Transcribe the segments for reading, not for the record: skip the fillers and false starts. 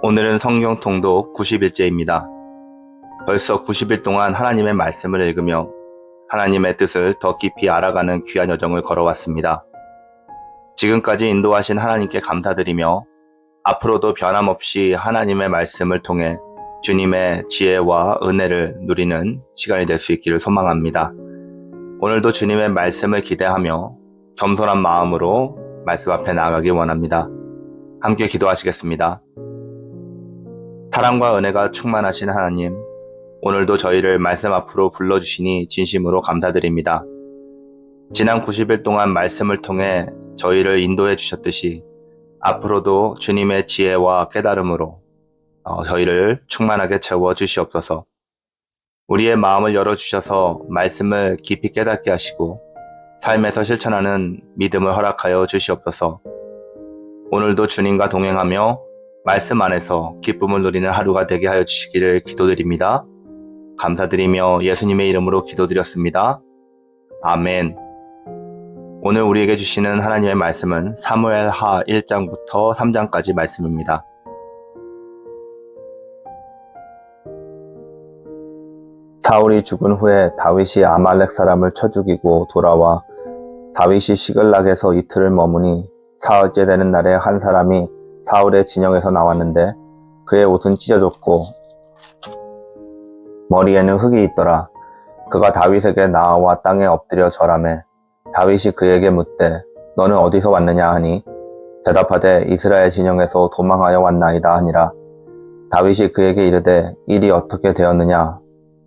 오늘은 성경 통독 90일째입니다. 벌써 90일 동안 하나님의 말씀을 읽으며 하나님의 뜻을 더 깊이 알아가는 귀한 여정을 걸어왔습니다. 지금까지 인도하신 하나님께 감사드리며 앞으로도 변함없이 하나님의 말씀을 통해 주님의 지혜와 은혜를 누리는 시간이 될 수 있기를 소망합니다. 오늘도 주님의 말씀을 기대하며 겸손한 마음으로 말씀 앞에 나아가기 원합니다. 함께 기도하시겠습니다. 사랑과 은혜가 충만하신 하나님, 오늘도 저희를 말씀 앞으로 불러주시니 진심으로 감사드립니다. 지난 90일 동안 말씀을 통해 저희를 인도해 주셨듯이 앞으로도 주님의 지혜와 깨달음으로 저희를 충만하게 채워 주시옵소서. 우리의 마음을 열어주셔서 말씀을 깊이 깨닫게 하시고 삶에서 실천하는 믿음을 허락하여 주시옵소서. 오늘도 주님과 동행하며 말씀 안에서 기쁨을 누리는 하루가 되게 하여 주시기를 기도드립니다. 감사드리며 예수님의 이름으로 기도드렸습니다. 아멘. 오늘 우리에게 주시는 하나님의 말씀은 사무엘하 1장부터 3장까지 말씀입니다. 사울이 죽은 후에 다윗이 아말렉 사람을 쳐 죽이고 돌아와 다윗이 시글락에서 이틀을 머무니 사흘째 되는 날에 한 사람이 사울의 진영에서 나왔는데 그의 옷은 찢어졌고 머리에는 흙이 있더라. 그가 다윗에게 나와 땅에 엎드려 절하매 다윗이 그에게 묻되 너는 어디서 왔느냐 하니 대답하되 이스라엘 진영에서 도망하여 왔나이다 하니라. 다윗이 그에게 이르되 일이 어떻게 되었느냐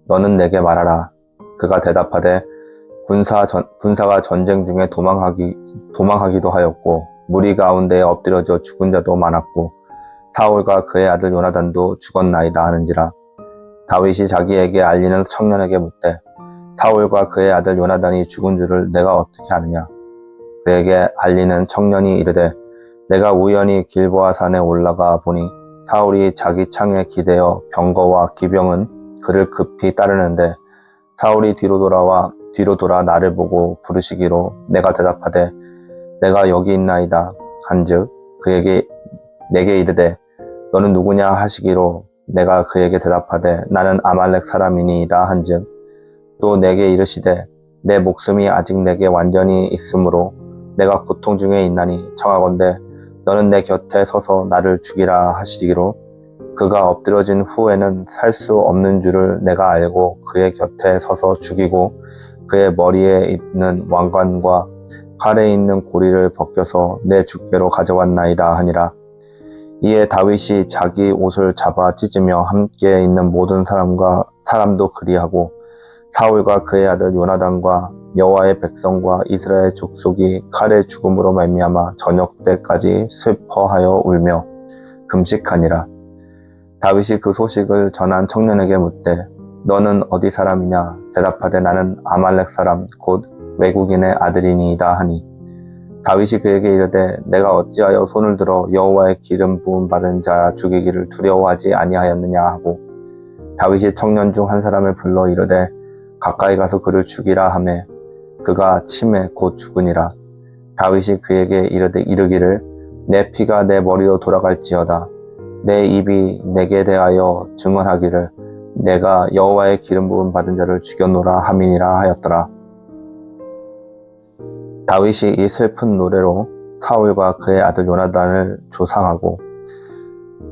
너는 내게 말하라. 그가 대답하되 군사가 전쟁 중에 도망하기도 하였고 무리 가운데에 엎드려져 죽은 자도 많았고 사울과 그의 아들 요나단도 죽었나이다 하는지라. 다윗이 자기에게 알리는 청년에게 묻되 사울과 그의 아들 요나단이 죽은 줄을 내가 어떻게 아느냐. 그에게 알리는 청년이 이르되 내가 우연히 길보아 산에 올라가 보니 사울이 자기 창에 기대어 병거와 기병은 그를 급히 따르는데 사울이 뒤로 돌아 나를 보고 부르시기로 내가 대답하되 내가 여기 있나이다 한즉 그에게 내게 이르되 너는 누구냐 하시기로 내가 그에게 대답하되 나는 아말렉 사람이니이다 한즉 또 내게 이르시되 내 목숨이 아직 내게 완전히 있으므로 내가 고통 중에 있나니 청하건대 너는 내 곁에 서서 나를 죽이라 하시기로 그가 엎드러진 후에는 살 수 없는 줄을 내가 알고 그의 곁에 서서 죽이고 그의 머리에 있는 왕관과 팔에 있는 고리를 벗겨서 내 주께로 가져왔나이다 하니라. 이에 다윗이 자기 옷을 잡아 찢으며 함께 있는 모든 사람도 그리하고 사울과 그의 아들 요나단과 여호와의 백성과 이스라엘 족속이 칼의 죽음으로 말미암아 저녁 때까지 슬퍼하여 울며 금식하니라. 다윗이 그 소식을 전한 청년에게 묻되 너는 어디 사람이냐 대답하되 나는 아말렉 사람 곧 외국인의 아들이니이다 하니 다윗이 그에게 이르되 내가 어찌하여 손을 들어 여호와의 기름 부음 받은 자 죽이기를 두려워하지 아니하였느냐 하고 다윗이 청년 중 한 사람을 불러 이르되 가까이 가서 그를 죽이라 하매 그가 침에 곧 죽으니라. 다윗이 그에게 이르기를 내 피가 내 머리로 돌아갈지어다. 내 입이 내게 대하여 증언하기를 내가 여호와의 기름 부음 받은 자를 죽였노라 함이니라 하였더라. 다윗이 이 슬픈 노래로 사울과 그의 아들 요나단을 조상하고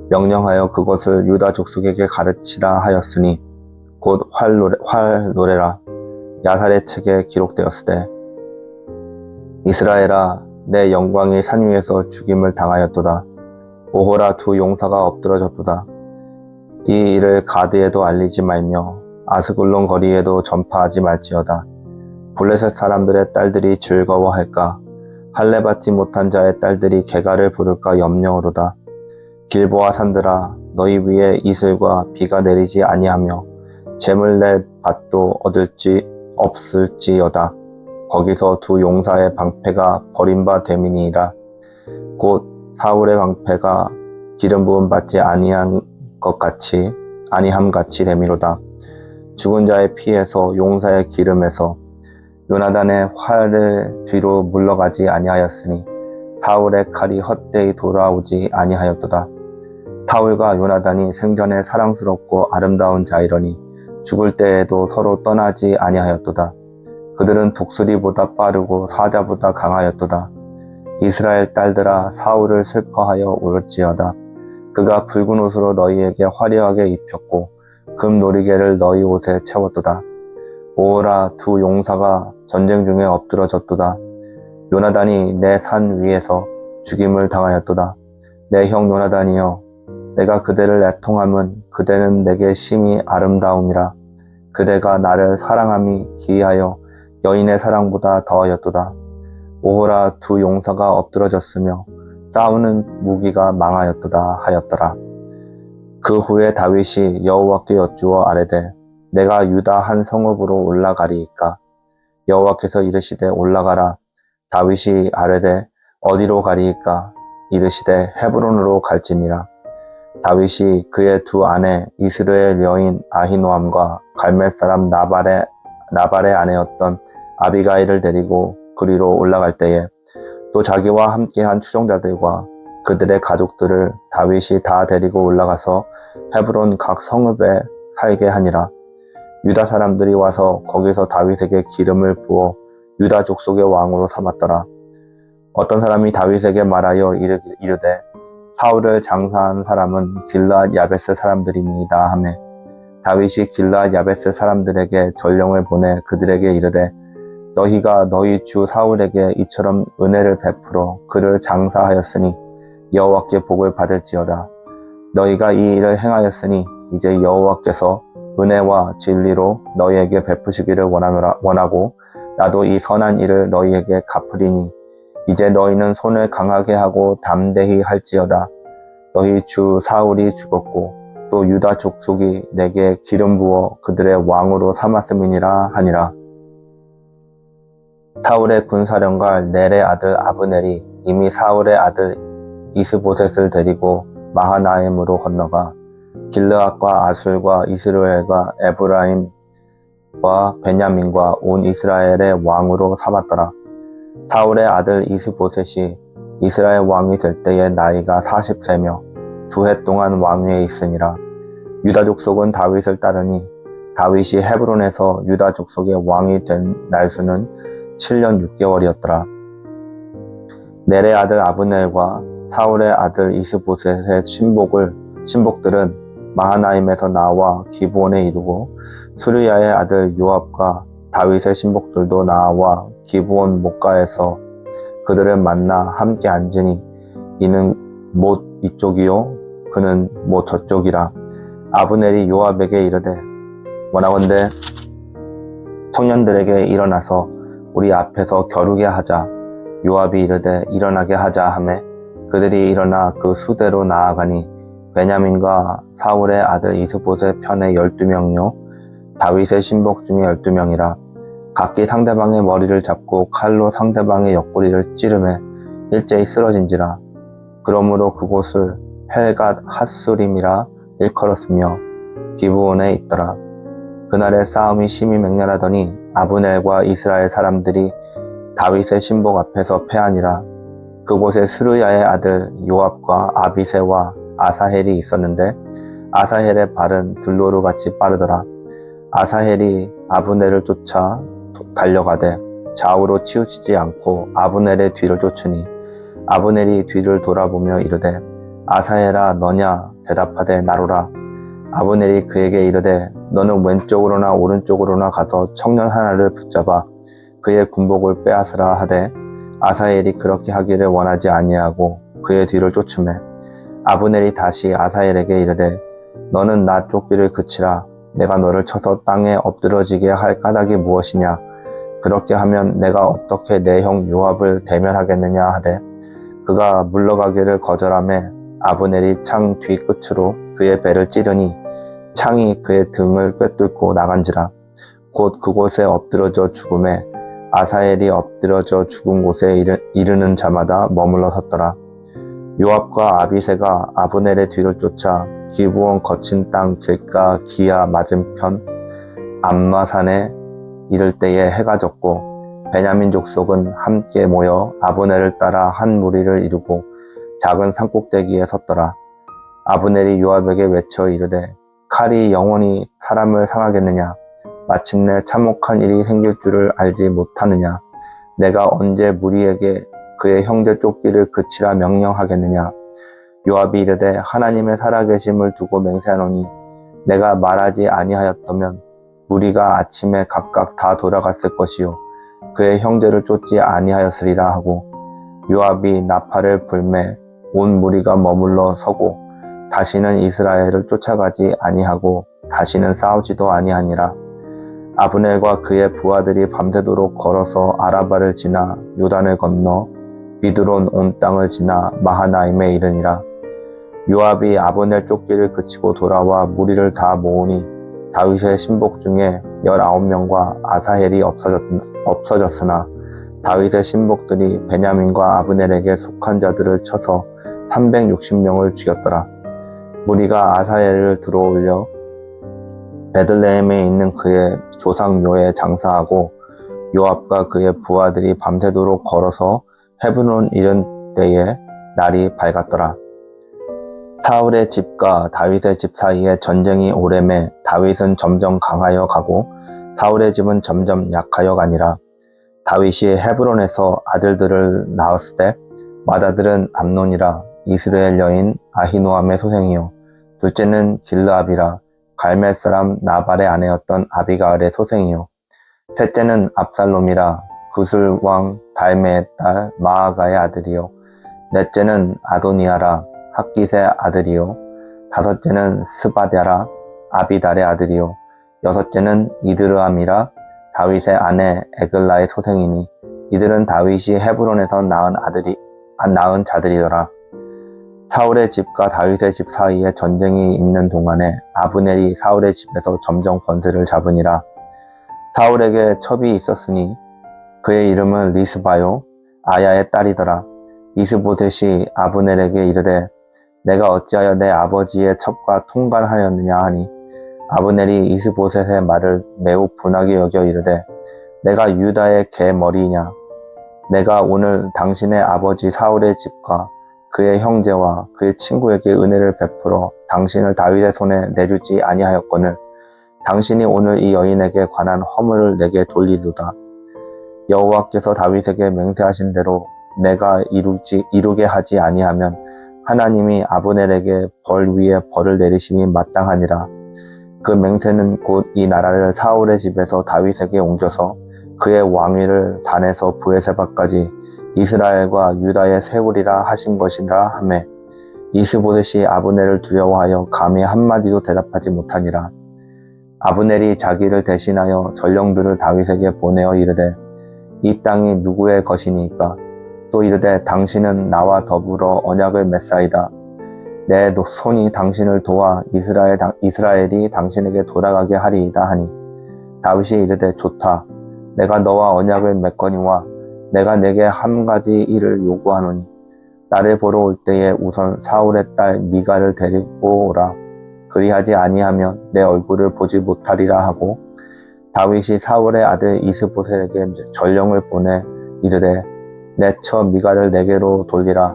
명령하여 그것을 유다 족속에게 가르치라 하였으니 곧 활 노래라. 야살의 책에 기록되었으되 이스라엘아 내 영광이 산 위에서 죽임을 당하였도다. 오호라 두 용사가 엎드러졌도다. 이 일을 가드에도 알리지 말며 아스글론 거리에도 전파하지 말지어다. 블레셋 사람들의 딸들이 즐거워할까? 할례받지 못한 자의 딸들이 개가를 부를까 염려하로다. 길보아 산들아 너희 위에 이슬과 비가 내리지 아니하며 재물 낼 밭도 얻을지 없을지어다. 거기서 두 용사의 방패가 버린 바 됨이니이다. 곧 사울의 방패가 기름 부음 받지 아니함 같이 됨이로다. 죽은 자의 피에서 용사의 기름에서 요나단의 활을 뒤로 물러가지 아니하였으니 사울의 칼이 헛되이 돌아오지 아니하였도다. 사울과 요나단이 생전에 사랑스럽고 아름다운 자이러니 죽을 때에도 서로 떠나지 아니하였도다. 그들은 독수리보다 빠르고 사자보다 강하였도다. 이스라엘 딸들아, 사울을 슬퍼하여 울지어다. 그가 붉은 옷으로 너희에게 화려하게 입혔고 금 놀이개를 너희 옷에 채웠도다. 오호라, 두 용사가 전쟁 중에 엎드러졌도다. 요나단이 내 산 위에서 죽임을 당하였도다. 내 형 요나단이여, 내가 그대를 애통함은 그대는 내게 심히 아름다움이라. 그대가 나를 사랑함이 기이하여 여인의 사랑보다 더하였도다. 오호라, 두 용사가 엎드러졌으며 싸우는 무기가 망하였도다 하였더라. 그 후에 다윗이 여호와께 여쭈어 아뢰되 내가 유다 한 성읍으로 올라가리이까? 여호와께서 이르시되 올라가라. 다윗이 아뢰되 어디로 가리이까? 이르시되 헤브론으로 갈지니라. 다윗이 그의 두 아내 이스라엘 여인 아히노암과 갈멜 사람 나발의 아내였던 아비가일을 데리고 그리로 올라갈 때에 또 자기와 함께한 추종자들과 그들의 가족들을 다윗이 다 데리고 올라가서 헤브론 각 성읍에 살게 하니라. 유다 사람들이 와서 거기서 다윗에게 기름을 부어 유다 족속의 왕으로 삼았더라. 어떤 사람이 다윗에게 말하여 이르되 사울을 장사한 사람은 길르앗 야베스 사람들이니이다 하매 다윗이 길르앗 야베스 사람들에게 전령을 보내 그들에게 이르되 너희가 너희 주 사울에게 이처럼 은혜를 베풀어 그를 장사하였으니 여호와께 복을 받을지어다. 너희가 이 일을 행하였으니 이제 여호와께서 은혜와 진리로 너희에게 베푸시기를 원하고 나도 이 선한 일을 너희에게 갚으리니 이제 너희는 손을 강하게 하고 담대히 할지어다. 너희 주 사울이 죽었고 또 유다 족속이 내게 기름 부어 그들의 왕으로 삼았음이니라 하니라. 사울의 군사령관 넬의 아들 아브넬이 이미 사울의 아들 이스보셋을 데리고 마하나임으로 건너가 길르앗과 아술과 이스라엘과 에브라임과 베냐민과 온 이스라엘의 왕으로 삼았더라. 사울의 아들 이스보셋이 이스라엘 왕이 될 때에 나이가 40세며 2해 동안 왕위에 있으니라. 유다 족속은 다윗을 따르니 다윗이 헤브론에서 유다 족속의 왕이 된 날수는 7년 6개월이었더라. 넬의 아들 아브넬과 사울의 아들 이스보셋의 신복들은 마하나임에서 나와 기브온에 이르고 수르야의 아들 요압과 다윗의 신복들도 나와 기브온 목가에서 그들을 만나 함께 앉으니 이는 못 이쪽이요 그는 못 저쪽이라. 아브넬이 요압에게 이르되 원하건대 청년들에게 일어나서 우리 앞에서 겨루게 하자. 요압이 이르되 일어나게 하자 하매 그들이 일어나 그 수대로 나아가니 베냐민과 사울의 아들 이스보셋 편에 12명이요 다윗의 신복 중에 12명이라. 각기 상대방의 머리를 잡고 칼로 상대방의 옆구리를 찌르매 일제히 쓰러진지라. 그러므로 그곳을 헬갓 핫수림이라 일컬었으며 기브온에 있더라. 그날의 싸움이 심히 맹렬하더니 아브넬과 이스라엘 사람들이 다윗의 신복 앞에서 패하니라. 그곳에 스루야의 아들 요압과 아비새와 아사헬이 있었는데 아사헬의 발은 들로루같이 빠르더라. 아사헬이 아브넬을 쫓아 달려가되 좌우로 치우치지 않고 아브넬의 뒤를 쫓으니 아브넬이 뒤를 돌아보며 이르되 아사헬아 너냐? 대답하되 나로라. 아브넬이 그에게 이르되 너는 왼쪽으로나 오른쪽으로나 가서 청년 하나를 붙잡아 그의 군복을 빼앗으라 하되 아사헬이 그렇게 하기를 원하지 아니하고 그의 뒤를 쫓으매 아브넬이 다시 아사헬에게 이르되 너는 나 쫓기를 그치라. 내가 너를 쳐서 땅에 엎드러지게 할 까닭이 무엇이냐? 그렇게 하면 내가 어떻게 내 형 요압을 대면하겠느냐 하되 그가 물러가기를 거절하매 아브넬이 창 뒤끝으로 그의 배를 찌르니 창이 그의 등을 꿰뚫고 나간지라. 곧 그곳에 엎드러져 죽음에 아사헬이 엎드러져 죽은 곳에 이르는 자마다 머물러 섰더라. 요압과 아비새가 아브넬의 뒤를 쫓아 기브온 거친 땅 길가 기야 맞은편 암마산에 이를 때에 해가 졌고 베냐민 족속은 함께 모여 아브넬을 따라 한 무리를 이루고 작은 산꼭대기에 섰더라. 아브넬이 요압에게 외쳐 이르되 칼이 영원히 사람을 상하겠느냐? 마침내 참혹한 일이 생길 줄을 알지 못하느냐? 내가 언제 무리에게 그의 형제 쫓기를 그치라 명령하겠느냐? 요압이 이르되 하나님의 살아계심을 두고 맹세하노니 내가 말하지 아니하였다면 무리가 아침에 각각 다 돌아갔을 것이요 그의 형제를 쫓지 아니하였으리라 하고 요압이 나팔을 불매 온 무리가 머물러 서고 다시는 이스라엘을 쫓아가지 아니하고 다시는 싸우지도 아니하니라. 아브넬과 그의 부하들이 밤새도록 걸어서 아라바를 지나 요단을 건너 비드론 온 땅을 지나 마하나임에 이르니라. 요압이 아브넬 쫓기를 그치고 돌아와 무리를 다 모으니 다윗의 신복 중에 19명과 아사헬이 없어졌으나 다윗의 신복들이 베냐민과 아브넬에게 속한 자들을 쳐서 360명을 죽였더라. 무리가 아사헬을 들어올려 베들레헴에 있는 그의 조상 묘에 장사하고 요압과 그의 부하들이 밤새도록 걸어서 헤브론 이른 때에 날이 밝았더라. 사울의 집과 다윗의 집 사이에 전쟁이 오래매 다윗은 점점 강하여 가고 사울의 집은 점점 약하여 가니라. 다윗이 헤브론에서 아들들을 낳았을 때 맏아들은 암논이라 이스라엘 여인 아히노암의 소생이요 둘째는 길르압이라 갈멜 사람 나발의 아내였던 아비가을의 소생이요 셋째는 압살롬이라 구슬 왕 달메의 딸 마아가의 아들이요 넷째는 아도니아라 학깃의 아들이요 다섯째는 스바랴라 아비달의 아들이요 여섯째는 이드르암이라 다윗의 아내 에글라의 소생이니 이들은 다윗이 헤브론에서 낳은 자들이더라. 사울의 집과 다윗의 집 사이에 전쟁이 있는 동안에 아브넬이 사울의 집에서 점점 권세를 잡으니라. 사울에게 첩이 있었으니 그의 이름은 리스바요 아야의 딸이더라. 이스보셋이 아브넬에게 이르되 내가 어찌하여 내 아버지의 첩과 통관하였느냐 하니 아브넬이 이스보셋의 말을 매우 분하게 여겨 이르되 내가 유다의 개 머리이냐 내가 오늘 당신의 아버지 사울의 집과 그의 형제와 그의 친구에게 은혜를 베풀어 당신을 다윗의 손에 내주지 아니하였거늘 당신이 오늘 이 여인에게 관한 허물을 내게 돌리도다. 여호와께서 다윗에게 맹세하신 대로 내가 이루게 하지 아니하면 하나님이 아브넬에게 벌 위에 벌을 내리심이 마땅하니라. 그 맹세는 곧 이 나라를 사울의 집에서 다윗에게 옮겨서 그의 왕위를 단에서 브에세바까지 이스라엘과 유다에 세우리라 하신 것이라 하매 이스보셋이 아브넬을 두려워하여 감히 한마디도 대답하지 못하니라. 아브넬이 자기를 대신하여 전령들을 다윗에게 보내어 이르되 이 땅이 누구의 것이니까 또 이르되 당신은 나와 더불어 언약을 맺사이다. 내 손이 당신을 도와 이스라엘이 당신에게 돌아가게 하리이다 하니 다윗이 이르되 좋다. 내가 너와 언약을 맺거니와 내가 내게 한 가지 일을 요구하노니 나를 보러 올 때에 우선 사울의 딸 미갈을 데리고 오라. 그리하지 아니하면 내 얼굴을 보지 못하리라 하고 다윗이 사울의 아들 이스보셋에게 전령을 보내 이르되 내 처 미갈을 내게로 돌리라.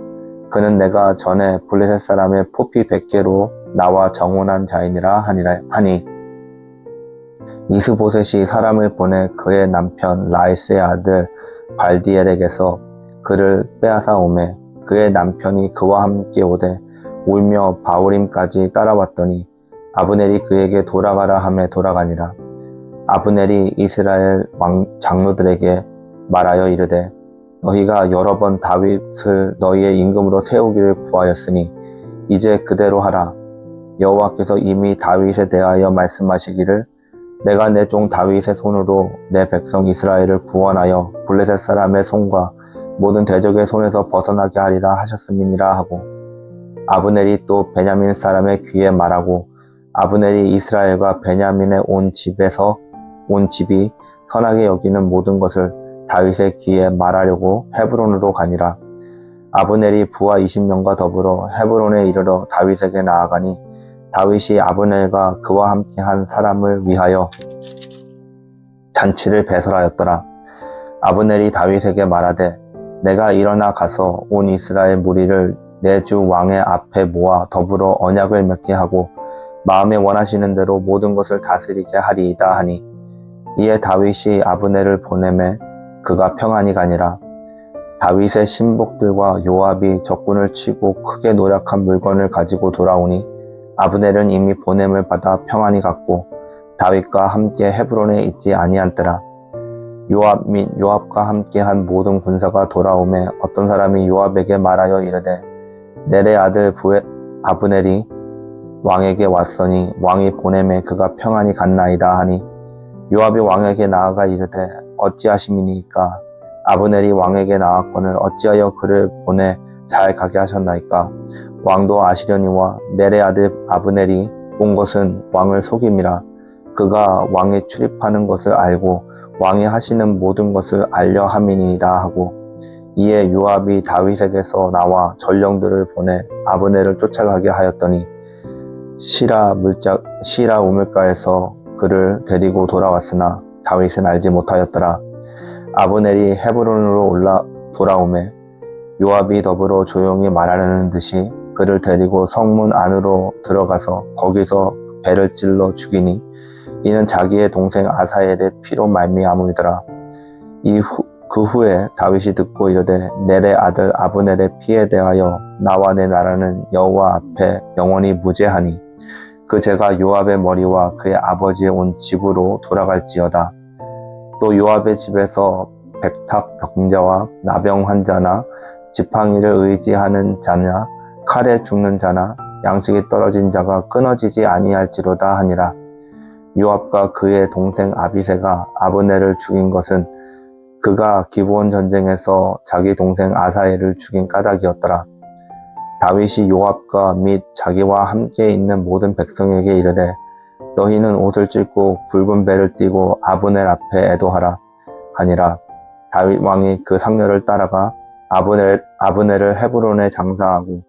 그는 내가 전에 블레셋 사람의 포피 100개로 나와 정혼한 자이니라 하니 이스보셋이 사람을 보내 그의 남편 라이스의 아들 발디엘에게서 그를 빼앗아 오매 그의 남편이 그와 함께 오되 울며 바울임까지 따라왔더니 아브넬이 그에게 돌아가라 하매 돌아가니라. 아브넬이 이스라엘 장로들에게 말하여 이르되 너희가 여러 번 다윗을 너희의 임금으로 세우기를 구하였으니 이제 그대로 하라. 여호와께서 이미 다윗에 대하여 말씀하시기를 내가 내 종 다윗의 손으로 내 백성 이스라엘을 구원하여 블레셋 사람의 손과 모든 대적의 손에서 벗어나게 하리라 하셨음이니라 하고 아브넬이 또 베냐민 사람의 귀에 말하고 아브넬이 이스라엘과 베냐민의 온 집이 선하게 여기는 모든 것을 다윗의 귀에 말하려고 헤브론으로 가니라. 아브넬이 부하 20명과 더불어 헤브론에 이르러 다윗에게 나아가니 다윗이 아브넬과 그와 함께 한 사람을 위하여 잔치를 배설하였더라. 아브넬이 다윗에게 말하되 내가 일어나 가서 온 이스라엘 무리를 내 주 왕의 앞에 모아 더불어 언약을 맺게 하고 마음에 원하시는 대로 모든 것을 다스리게 하리이다 하니 이에 다윗이 아브넬을 보내매 그가 평안히 가니라. 다윗의 신복들과 요압이 적군을 치고 크게 노력한 물건을 가지고 돌아오니 아브넬은 이미 보냄을 받아 평안히 갔고 다윗과 함께 헤브론에 있지 아니한더라. 요압 및 요압과 함께한 모든 군사가 돌아오매 어떤 사람이 요압에게 말하여 이르되 넬의 아들 아브넬이 왕에게 왔으니 왕이 보냄에 그가 평안히 갔나이다 하니 요압이 왕에게 나아가 이르되 어찌하심이니까 아브넬이 왕에게 나왔거늘 어찌하여 그를 보내 잘 가게 하셨나이까. 왕도 아시려니와 넬의 아들 아브넬이 온 것은 왕을 속임이라. 그가 왕이 출입하는 것을 알고 왕이 하시는 모든 것을 알려 함이니이다 하고 이에 요압이 다윗에게서 나와 전령들을 보내 아브넬을 쫓아가게 하였더니 시라 우물가에서 그를 데리고 돌아왔으나 다윗은 알지 못하였더라. 아브넬이 헤브론으로 돌아오매 요압이 더불어 조용히 말하려는 듯이 그를 데리고 성문 안으로 들어가서 거기서 배를 찔러 죽이니 이는 자기의 동생 아사엘의 피로 말미암음이더라. 그 후에 다윗이 듣고 이르되 넬의 아들 아브넬의 피에 대하여 나와 내 나라는 여호와 앞에 영원히 무죄하니 그 죄가 요압의 머리와 그의 아버지의 온 집으로 돌아갈지어다. 또 요압의 집에서 백탁 병자와 나병 환자나 지팡이를 의지하는 자나 칼에 죽는 자나 양식이 떨어진 자가 끊어지지 아니할지로다 하니라. 요압과 그의 동생 아비새가 아브넬을 죽인 것은 그가 기브온 전쟁에서 자기 동생 아사엘을 죽인 까닭이었더라. 다윗이 요압과 및 자기와 함께 있는 모든 백성에게 이르되 너희는 옷을 찢고 굵은 배를 띠고 아브넬 앞에 애도하라 하니라. 다윗 왕이 그 상렬을 따라가 아브넬을 헤브론에 장사하고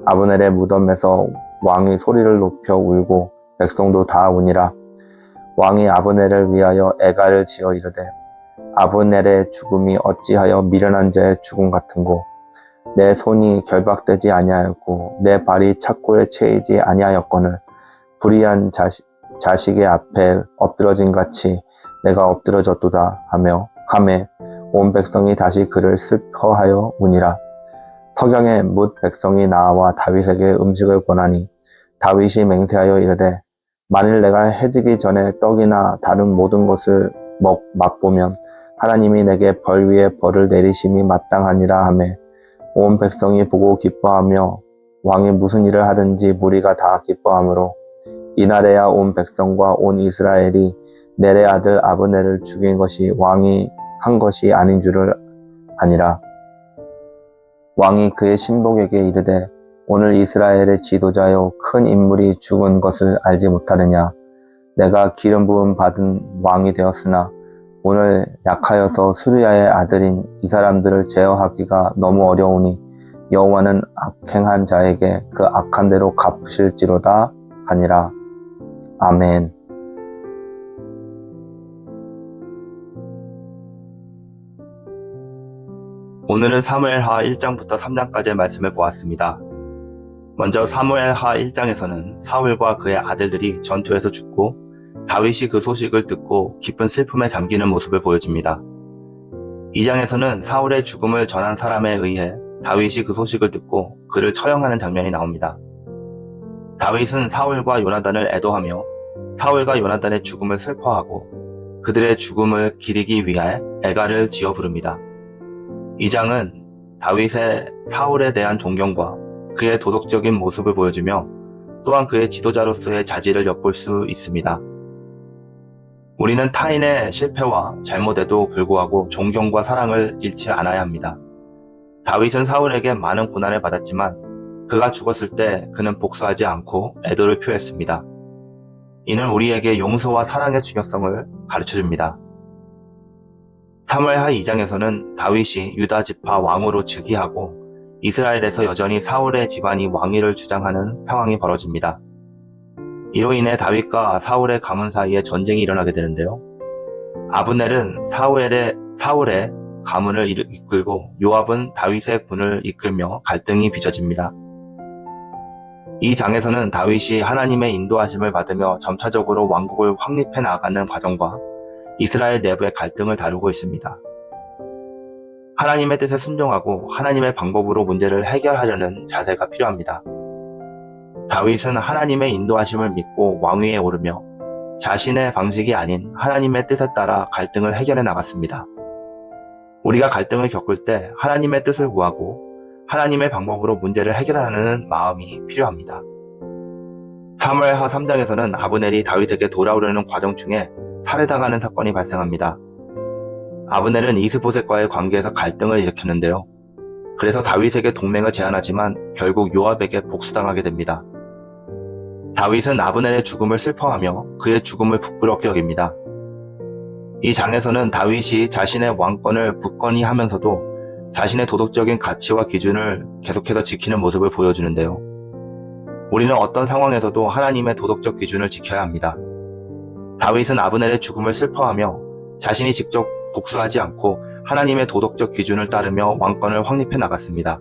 아브넬의 무덤에서 왕이 소리를 높여 울고 백성도 다 우니라. 왕이 아브넬을 위하여 애가를 지어 이르되 아브넬의 죽음이 어찌하여 미련한 자의 죽음 같은고 내 손이 결박되지 아니하였고 내 발이 착고에 채이지 아니하였거늘 불의한 자식의 앞에 엎드러진 같이 내가 엎드러졌도다 하매 온 백성이 다시 그를 슬퍼하여 우니라. 서경에 뭇 백성이 나와 다윗에게 음식을 권하니 다윗이 맹세하여 이르되 만일 내가 해지기 전에 떡이나 다른 모든 것을 맛보면 하나님이 내게 벌 위에 벌을 내리심이 마땅하니라 하매 온 백성이 보고 기뻐하며 왕이 무슨 일을 하든지 무리가 다 기뻐하므로 이날에야 온 백성과 온 이스라엘이 넬의 아들 아브넬을 죽인 것이 왕이 한 것이 아닌 줄을 아니라. 왕이 그의 신복에게 이르되 오늘 이스라엘의 지도자요 큰 인물이 죽은 것을 알지 못하느냐. 내가 기름 부음 받은 왕이 되었으나 오늘 약하여서 수르야의 아들인 이 사람들을 제어하기가 너무 어려우니 여호와는 악행한 자에게 그 악한 대로 갚으실지로다 하니라. 아멘. 오늘은 사무엘하 1장부터 3장까지의 말씀을 보았습니다. 먼저 사무엘하 1장에서는 사울과 그의 아들들이 전투에서 죽고 다윗이 그 소식을 듣고 깊은 슬픔에 잠기는 모습을 보여줍니다. 2장에서는 사울의 죽음을 전한 사람에 의해 다윗이 그 소식을 듣고 그를 처형하는 장면이 나옵니다. 다윗은 사울과 요나단을 애도하며 사울과 요나단의 죽음을 슬퍼하고 그들의 죽음을 기리기 위해 애가를 지어 부릅니다. 2장은 다윗의 사울에 대한 존경과 그의 도덕적인 모습을 보여주며 또한 그의 지도자로서의 자질을 엿볼 수 있습니다. 우리는 타인의 실패와 잘못에도 불구하고 존경과 사랑을 잃지 않아야 합니다. 다윗은 사울에게 많은 고난을 받았지만 그가 죽었을 때 그는 복수하지 않고 애도를 표했습니다. 이는 우리에게 용서와 사랑의 중요성을 가르쳐줍니다. 사무엘하 2장에서는 다윗이 유다 지파 왕으로 즉위하고 이스라엘에서 여전히 사울의 집안이 왕위를 주장하는 상황이 벌어집니다. 이로 인해 다윗과 사울의 가문 사이에 전쟁이 일어나게 되는데요. 아브넬은 사울의 가문을 이끌고 요압은 다윗의 군을 이끌며 갈등이 빚어집니다. 이 장에서는 다윗이 하나님의 인도하심을 받으며 점차적으로 왕국을 확립해 나가는 과정과 이스라엘 내부의 갈등을 다루고 있습니다. 하나님의 뜻에 순종하고 하나님의 방법으로 문제를 해결하려는 자세가 필요합니다. 다윗은 하나님의 인도하심을 믿고 왕위에 오르며 자신의 방식이 아닌 하나님의 뜻에 따라 갈등을 해결해 나갔습니다. 우리가 갈등을 겪을 때 하나님의 뜻을 구하고 하나님의 방법으로 문제를 해결하는 마음이 필요합니다. 사무엘하 3장에서는 아브넬이 다윗에게 돌아오려는 과정 중에 살해당하는 사건이 발생합니다. 아브넬은 이스보셋과의 관계에서 갈등을 일으켰는데요. 그래서 다윗에게 동맹을 제안하지만 결국 요압에게 복수당하게 됩니다. 다윗은 아브넬의 죽음을 슬퍼하며 그의 죽음을 부끄럽게 여깁니다. 이 장에서는 다윗이 자신의 왕권을 굳건히 하면서도 자신의 도덕적인 가치와 기준을 계속해서 지키는 모습을 보여주는데요. 우리는 어떤 상황에서도 하나님의 도덕적 기준을 지켜야 합니다. 다윗은 아브넬의 죽음을 슬퍼하며 자신이 직접 복수하지 않고 하나님의 도덕적 기준을 따르며 왕권을 확립해 나갔습니다.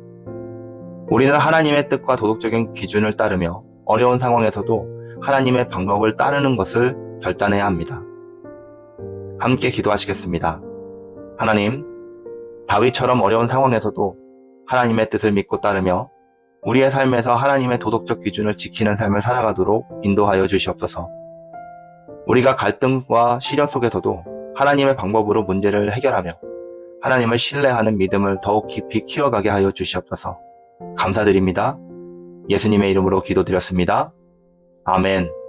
우리는 하나님의 뜻과 도덕적인 기준을 따르며 어려운 상황에서도 하나님의 방법을 따르는 것을 결단해야 합니다. 함께 기도하시겠습니다. 하나님, 다윗처럼 어려운 상황에서도 하나님의 뜻을 믿고 따르며 우리의 삶에서 하나님의 도덕적 기준을 지키는 삶을 살아가도록 인도하여 주시옵소서. 우리가 갈등과 시련 속에서도 하나님의 방법으로 문제를 해결하며 하나님을 신뢰하는 믿음을 더욱 깊이 키워가게 하여 주시옵소서. 감사드립니다. 예수님의 이름으로 기도드렸습니다. 아멘.